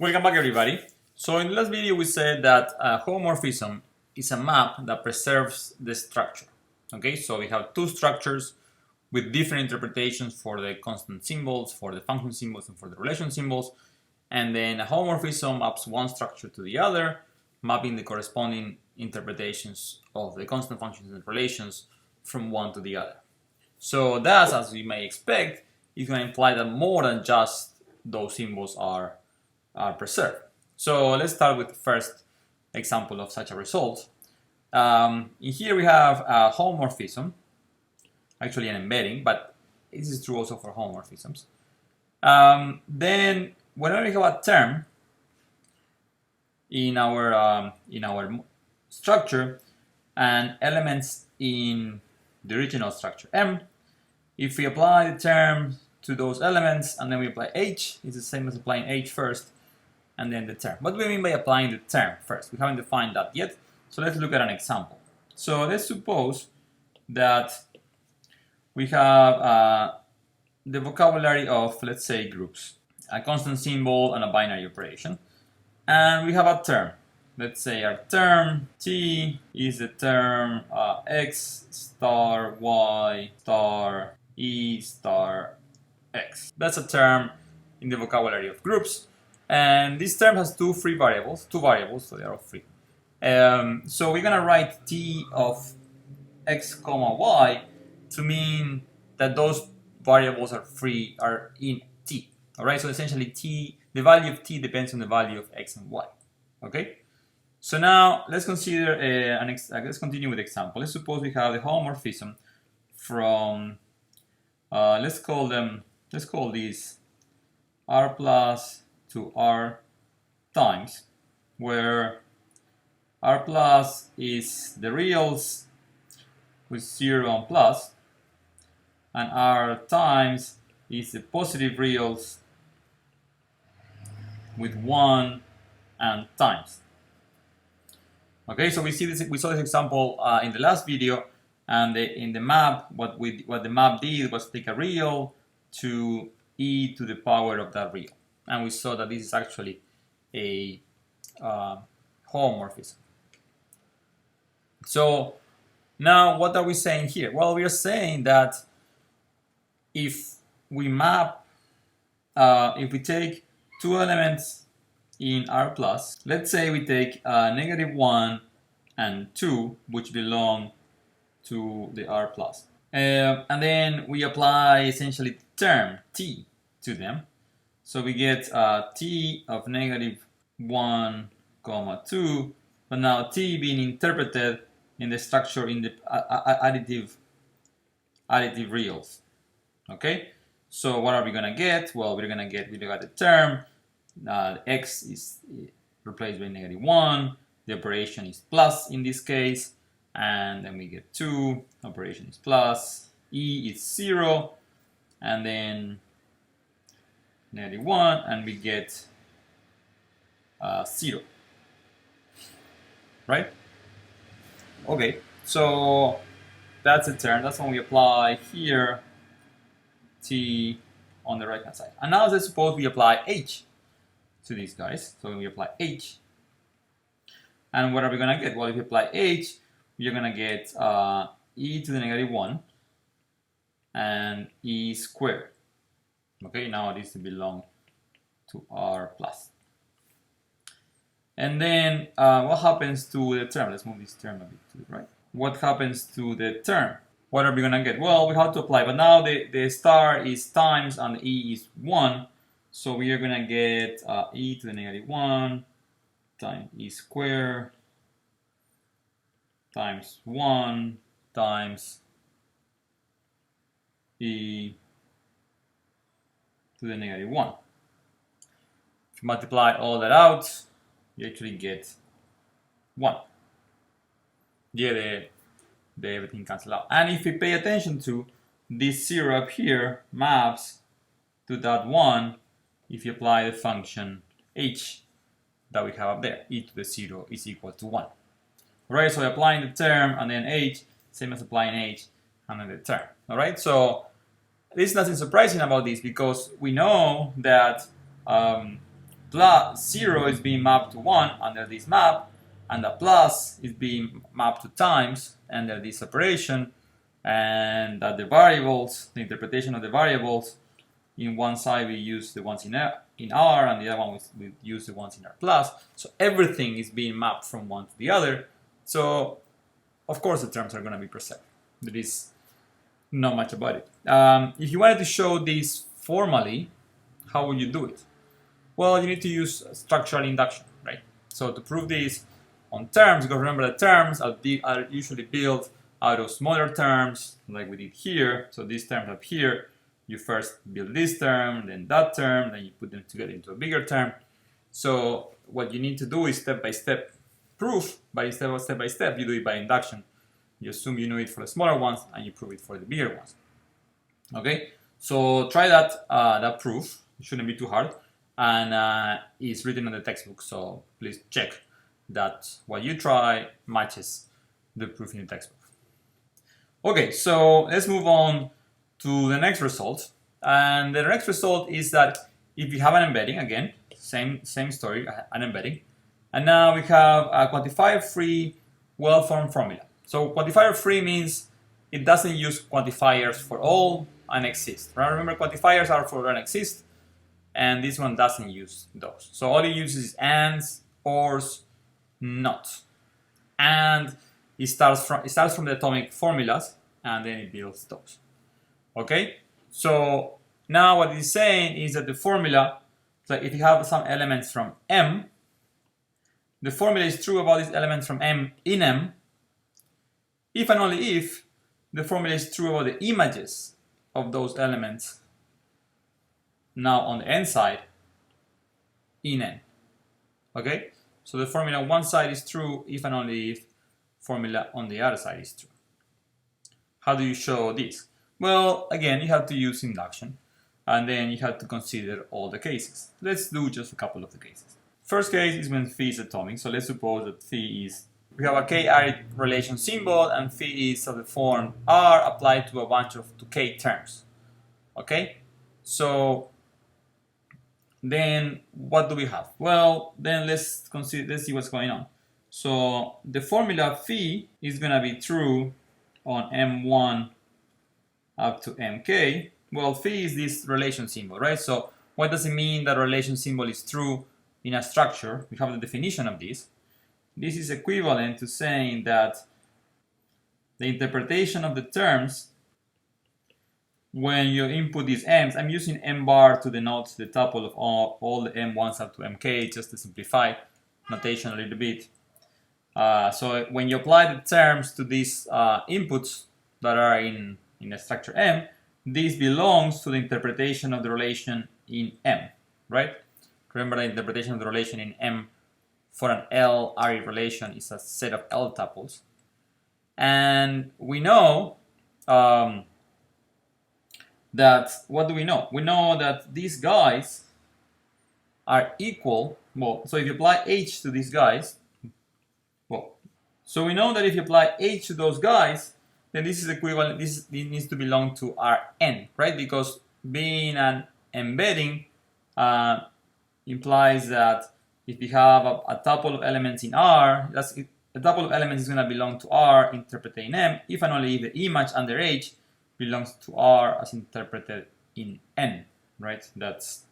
Welcome back, everybody. So in the last video we said that a homomorphism is a map that preserves the structure. Okay, so we have two structures with different interpretations for the constant symbols, for the function symbols, and for the relation symbols. And then a homomorphism maps one structure to the other, mapping the corresponding interpretations of the constant functions and relations from one to the other. So that, as we may expect, is going to imply that more than just those symbols are preserved. So let's start with the first example of such a result. In here we have a homomorphism, actually an embedding, but this is true also for homomorphisms. Then whenever we have a term in our structure and elements in the original structure M, if we apply the term to those elements and then we apply H, it's the same as applying H first and then the term. What do we mean by applying the term first? We haven't defined that yet, so let's look at an example. So let's suppose that we have the vocabulary of, let's say, groups, a constant symbol and a binary operation, and we have a term. Let's say our term T is the term X star Y star E star X. That's a term in the vocabulary of groups, and this term has two variables, so they are all free. So we're gonna write T of X comma Y to mean that those variables are free, are in T. All right, so essentially T, the value of T depends on the value of X and Y. Okay. So now let's consider let's continue with the example. Let's suppose we have the homomorphism from let's call these R plus to R times, where R plus is the reals with 0 and plus, and R times is the positive reals with 1 and times. Okay, so we saw this example in the last video, and in the map, what the map did was take a real to e to the power of that real, and we saw that this is actually a homomorphism. So now what are we saying here? Well, we are saying that if we map, if we take two elements in R plus, let's say we take -1 and 2, which belong to the R plus, and then we apply essentially the term T to them. So we get T of -1, 2, but now T being interpreted in the structure in the additive reals. Okay, so what are we gonna get? Well, we got the term. X is replaced by -1, the operation is plus in this case, and then we get 2, operation is plus, E is 0, and then -1, and we get 0, right? Okay, so that's a term, that's when we apply here T on the right hand side. And now let's suppose we apply H to these guys. So we apply H, and what are we gonna get? Well, if we apply H, we are gonna get e to the -1 and e squared. Okay, now this belongs to R plus. And then what happens to the term? Let's move this term a bit to the right. What happens to the term? What are we gonna get? Well, we have to apply, but now the star is times and e is 1. So we are going to get e to the -1 times e squared times 1 times e to the -1. If you multiply all that out, you actually get 1. Yeah, everything cancels out. And if we pay attention to this 0 up here maps to that 1, if you apply the function h that we have up there, e to the 0 is equal to 1. Alright, so applying the term and then h, same as applying h and then the term. Alright, so there's nothing surprising about this because we know that plus 0 is being mapped to 1 under this map, and the plus is being mapped to times under this operation, and that the variables, the interpretation of the variables, in one side we use the ones in R, and the other one we use the ones in R plus. So everything is being mapped from one to the other. So of course the terms are going to be preserved. There is not much about it. If you wanted to show this formally, how would you do it? Well, you need to use structural induction, right? So to prove this on terms, because remember the terms are usually built out of smaller terms, like we did here. So these terms up here, you first build this term, then that term, then you put them together into a bigger term. So what you need to do is step-by-step proof, but instead of step-by-step, you do it by induction. You assume you know it for the smaller ones, and you prove it for the bigger ones. Okay, so try that proof. It shouldn't be too hard, and it's written in the textbook. So please check that what you try matches the proof in the textbook. Okay, so let's move on to the next result. And the next result is that if you have an embedding, again, same story, an embedding, and now we have a quantifier-free well-formed formula. So quantifier-free means it doesn't use quantifiers for all and exist. Right? Remember, quantifiers are for and exist, and this one doesn't use those. So all it uses is ands, ors, not. And it starts from the atomic formulas, and then it builds those. Okay? So now what it's saying is that the formula, so if you have some elements from M, the formula is true about these elements from M in M, if and only if the formula is true about the images of those elements now on the N side in N. Okay? So the formula on one side is true if and only if formula on the other side is true. How do you show this? Well, again, you have to use induction, and then you have to consider all the cases. Let's do just a couple of the cases. First case is when phi is atomic. So let's suppose that phi is, we have a k-R relation symbol, and phi is of the form R applied to a bunch of k terms. Okay? So then what do we have? Well, then let's see what's going on. So the formula phi is going to be true on M1 up to mk. Well, phi is this relation symbol, right? So what does it mean that relation symbol is true in a structure? We have the definition of this. This is equivalent to saying that the interpretation of the terms when you input these m's, I'm using m bar to denote the tuple of all the m1s up to mk, just to simplify notation a little bit. So when you apply the terms to these inputs that are in the structure M, this belongs to the interpretation of the relation in M, right? Remember, the interpretation of the relation in M for an L-RE relation is a set of L tuples. And we know that, what do we know? We know that these guys are equal. Well, so if you apply H to these guys, well, so we know that if you apply H to those guys, then this is equivalent, this needs to belong to Rn, right? Because being an embedding implies that if you have a tuple of elements in R, a tuple of elements is going to belong to R interpreted in M, if and only if the image under H belongs to R as interpreted in N, right? That's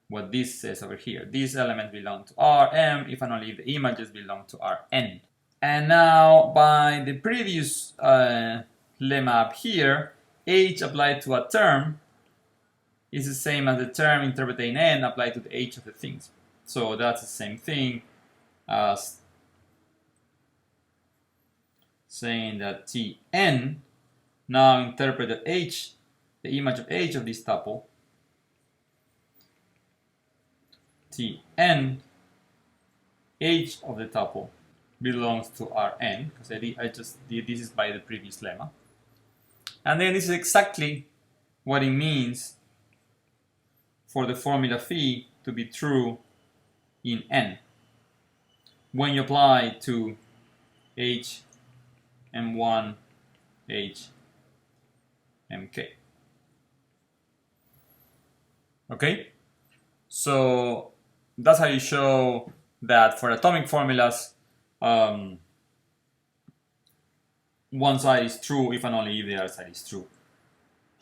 what this says over here. These elements belong to Rm, if and only if the images belong to Rn. And now, by the previous lemma up here, H applied to a term is the same as the term interpreted in N applied to the H of the things. So that's the same thing as saying that Tn now interpreted H, the image of H of this tuple, Tn, H of the tuple belongs to Rn, because I just did this is by the previous lemma. And then this is exactly what it means for the formula phi to be true in N. When you apply to H, M1, H, MK. Okay? So that's how you show that for atomic formulas, one side is true if and only if the other side is true.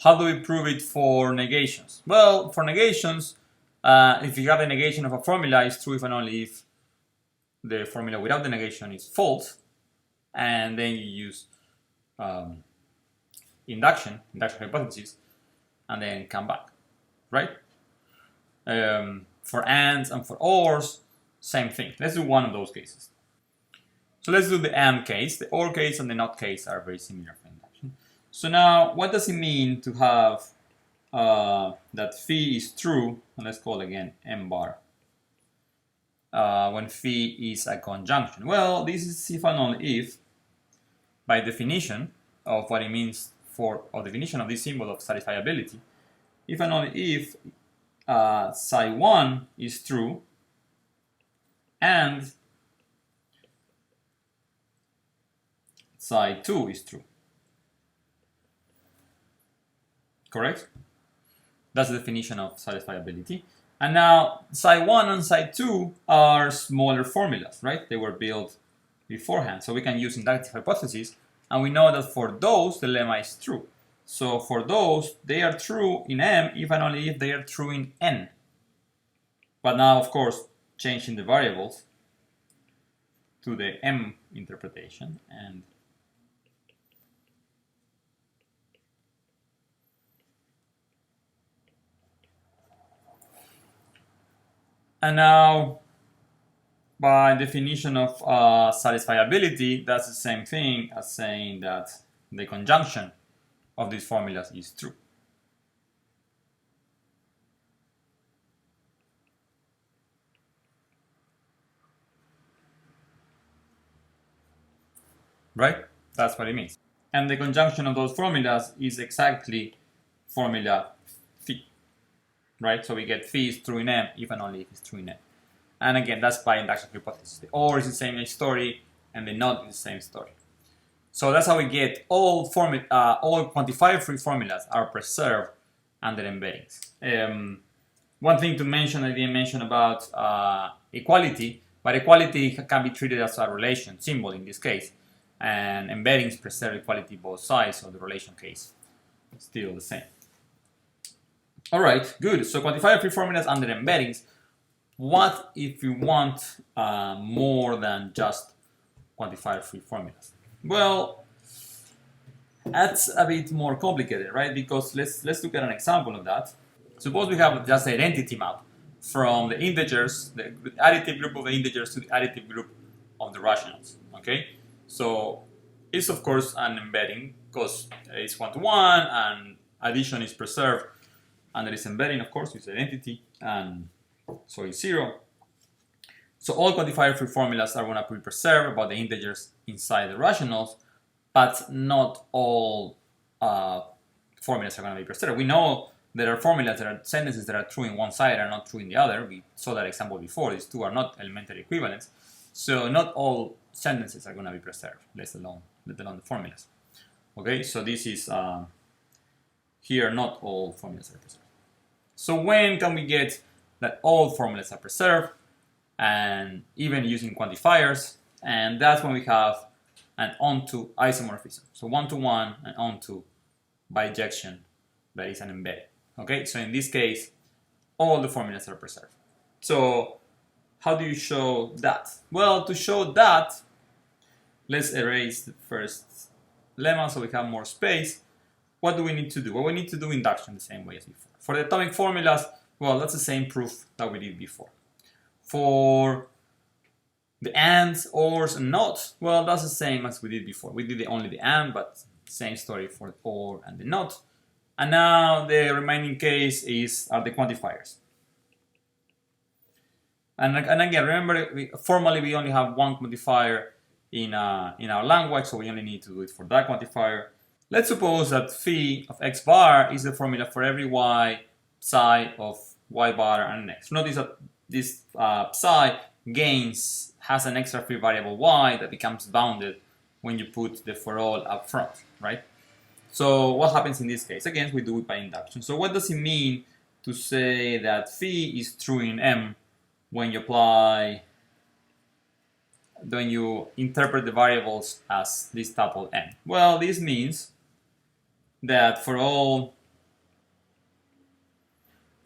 How do we prove it for negations? Well, for negations, if you have a negation of a formula, it's true if and only if the formula without the negation is false, and then you use induction hypothesis, and then come back, right? For ands and for ors, same thing. Let's do one of those cases. So let's do the and case. The or case and the not case are very similar for induction. So now, what does it mean to have that phi is true? And let's call again m bar. When phi is a conjunction. Well, this is if and only if, by definition of what it means for, or definition of this symbol of satisfiability, if and only if psi 1 is true and psi 2 is true. Correct? That's the definition of satisfiability. And now psi 1 and psi 2 are smaller formulas, right? They were built beforehand. So we can use inductive hypothesis, and we know that for those the lemma is true. So for those, they are true in M if and only if they are true in N. But now, of course, changing the variables to the M interpretation, and now, by definition of satisfiability, that's the same thing as saying that the conjunction of these formulas is true. Right? That's what it means. And the conjunction of those formulas is exactly formula phi. Right? So we get phi is true in M if and only if it's true in M. And again, that's by induction hypothesis. The or is the same story, and the not is the same story. So that's how we get all quantifier-free formulas are preserved under embeddings. One thing to mention, I didn't mention about equality, but equality can be treated as a relation symbol in this case, and embeddings preserve equality both sides, so the relation case is still the same. All right, good. So quantifier-free formulas under embeddings. What if you want more than just quantifier-free formulas? Well, that's a bit more complicated, right? Because let's look at an example of that. Suppose we have just an identity map from the integers, the additive group of the integers to the additive group of the rationals, okay? So it's of course an embedding because it's one-to-one and addition is preserved under this embedding, of course, it's identity, and so it's 0. So all quantifier-free formulas are going to be preserved about the integers inside the rationals, but not all formulas are going to be preserved. We know there are formulas, there are sentences that are true in one side and not true in the other. We saw that example before. These two are not elementary equivalents. So not all sentences are going to be preserved, let alone the formulas. Okay, so this is here not all formulas are preserved. So when can we get that all formulas are preserved, and even using quantifiers? And that's when we have an onto isomorphism. So one-to-one and onto bijection that is an embedding. Okay, so in this case, all the formulas are preserved. So how do you show that? Well, to show that, let's erase the first lemma so we have more space. What do we need to do? Well, we need to do induction the same way as before. For the atomic formulas, well, that's the same proof that we did before. For the ands, ors, and not, well, that's the same as we did before. We did only the and, but same story for the or and the not. And now the remaining case are the quantifiers. And again, remember, formally we only have one quantifier in our language, so we only need to do it for that quantifier. Let's suppose that phi of x bar is the formula for every y psi of y bar and x. Notice that this psi has an extra free variable y that becomes bounded when you put the for all up front, right? So what happens in this case? Again, we do it by induction. So what does it mean to say that phi is true in M when you interpret the variables as this tuple M? Well, this means that for all,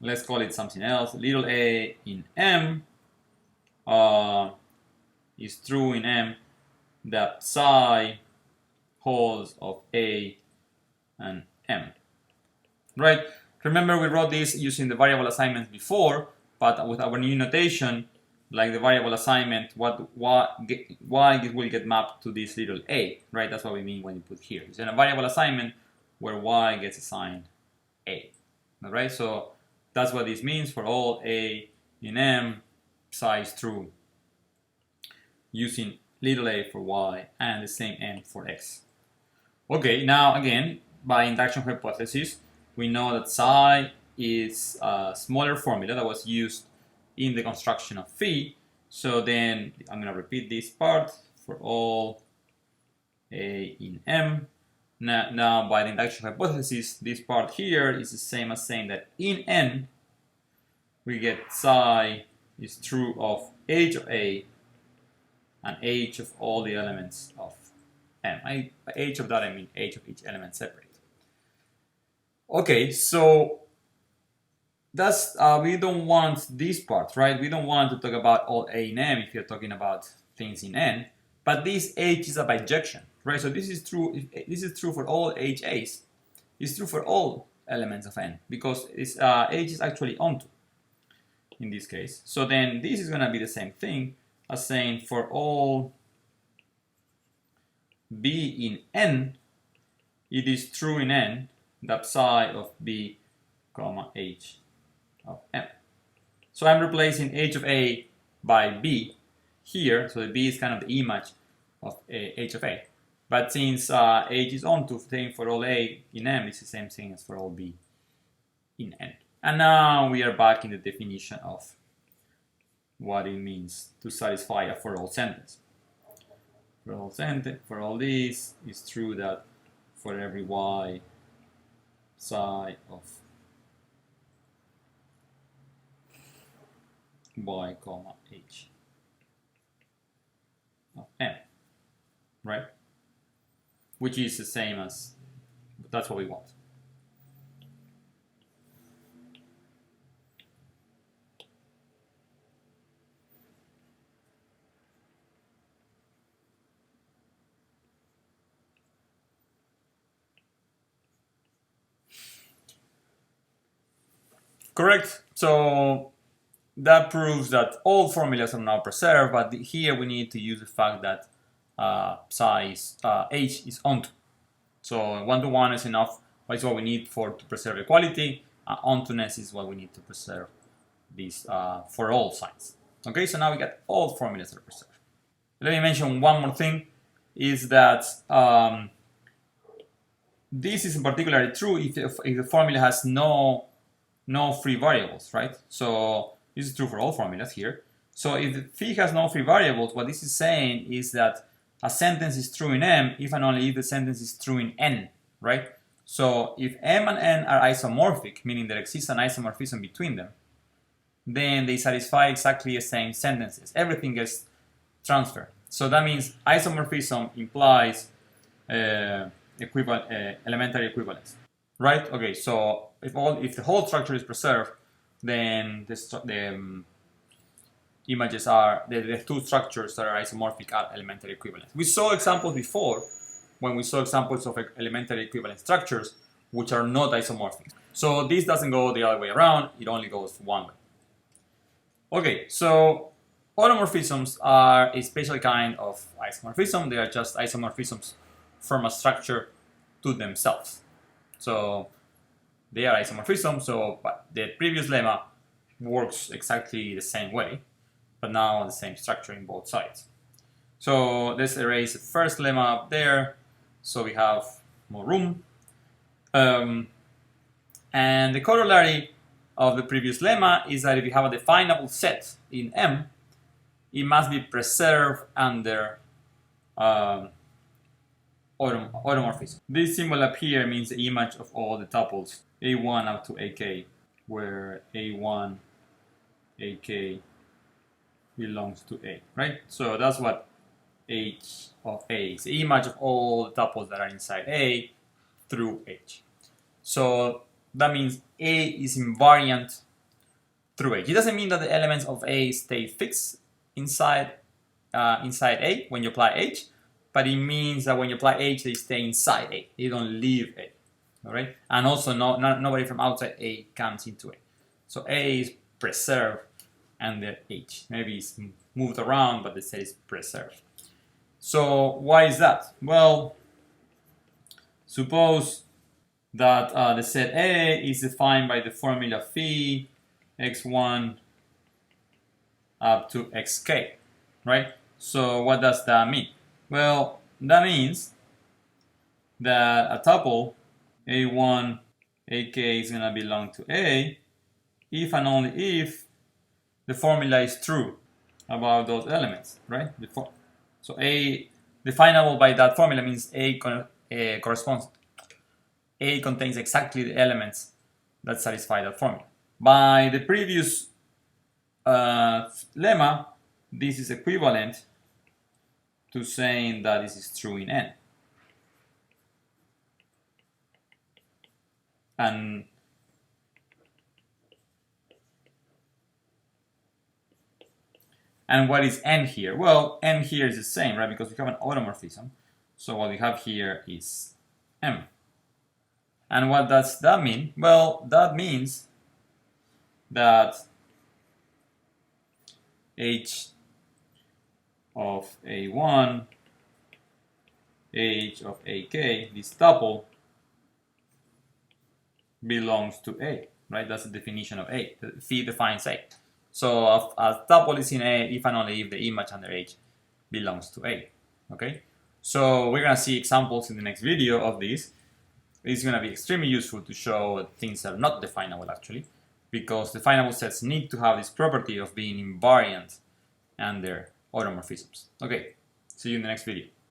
let's call it something else, little a in M is true in M that psi holds of A and M, right? Remember we wrote this using the variable assignments before, but with our new notation, like the variable assignment, why it will get mapped to this little a, right? That's what we mean when you put here. It's in a variable assignment where y gets assigned a, all right? So that's what this means for all a in M, psi is true using little a for y and the same m for x. Okay, now again, by induction hypothesis, we know that psi is a smaller formula that was used in the construction of phi. So then I'm going to repeat this part for all a in M. Now by the induction hypothesis, this part here is the same as saying that in N, we get psi is true of h of A and h of all the elements of M. By h of that I mean h of each element separate. Okay, so that's we don't want this part, right? We don't want to talk about all A in M if you're talking about things in N. But this H is a bijection, right? So this is true. This is true for all HAs. It's true for all elements of N because it's, H is actually onto in this case. So then this is going to be the same thing as saying for all B in N, it is true in N that psi of B comma H of M. So I'm replacing H of A by B here. So the B is kind of the image of H of A. But since H is onto thing for all A in M, it's the same thing as for all B in N. And now we are back in the definition of what it means to satisfy a for all sentence. For all these, it's true that for every y, psi of y comma h of M, right? Which is the same as, that's what we want. Correct. So that proves that all formulas are now preserved, but here we need to use the fact that psi is, h is onto. So 1-to-1 is enough. It's what we need to preserve equality. Ontoness is what we need to preserve these for all signs. Okay, so now we got all formulas that are preserved. Let me mention one more thing, is that this is particularly true if the formula has no free variables, right? So this is true for all formulas here. So if the phi has no free variables, what this is saying is that a sentence is true in M if and only if the sentence is true in N, right? So if M and N are isomorphic, meaning there exists an isomorphism between them, then they satisfy exactly the same sentences. Everything gets transferred. So that means isomorphism implies elementary equivalence, right? Okay, so if the whole structure is preserved, then the images are, the two structures that are isomorphic are elementary equivalent. We saw examples before when we saw examples of elementary equivalent structures which are not isomorphic. So this doesn't go the other way around, it only goes one way. Okay, so automorphisms are a special kind of isomorphism. They are just isomorphisms from a structure to themselves. So they are isomorphisms, so but the previous lemma works exactly the same way, but now on the same structure in both sides. So let's erase the first lemma up there, so we have more room. And the corollary of the previous lemma is that if you have a definable set in M, it must be preserved under automorphism. This symbol up here means the image of all the tuples A1 up to AK where A1, AK belongs to A, right? So that's what H of A is, the image of all the tuples that are inside A through H. So that means A is invariant through H. It doesn't mean that the elements of A stay fixed inside A when you apply H, but it means that when you apply H, they stay inside A. They don't leave A. All right, and also nobody from outside A comes into A. So A is preserved under H. Maybe it's moved around, but the set is preserved. So why is that? Well, suppose that the set A is defined by the formula phi x1 up to xk, right? So what does that mean? Well, that means that a tuple A1 AK is going to belong to A if and only if the formula is true about those elements, right? So A definable by that formula means A corresponds. A contains exactly the elements that satisfy that formula. By the previous lemma, this is equivalent to saying that this is true in N. And what is N here? Well, N here is the same, right? Because we have an automorphism. So what we have here is M. And what does that mean? Well, that means that H of A1, H of AK, this tuple, belongs to A, right? That's the definition of A. Phi defines A. So a tuple is in A if and only if the image under H belongs to A, okay? So we're gonna see examples in the next video of this. It's gonna be extremely useful to show things that are not definable actually, because definable sets need to have this property of being invariant under automorphisms. Okay, see you in the next video.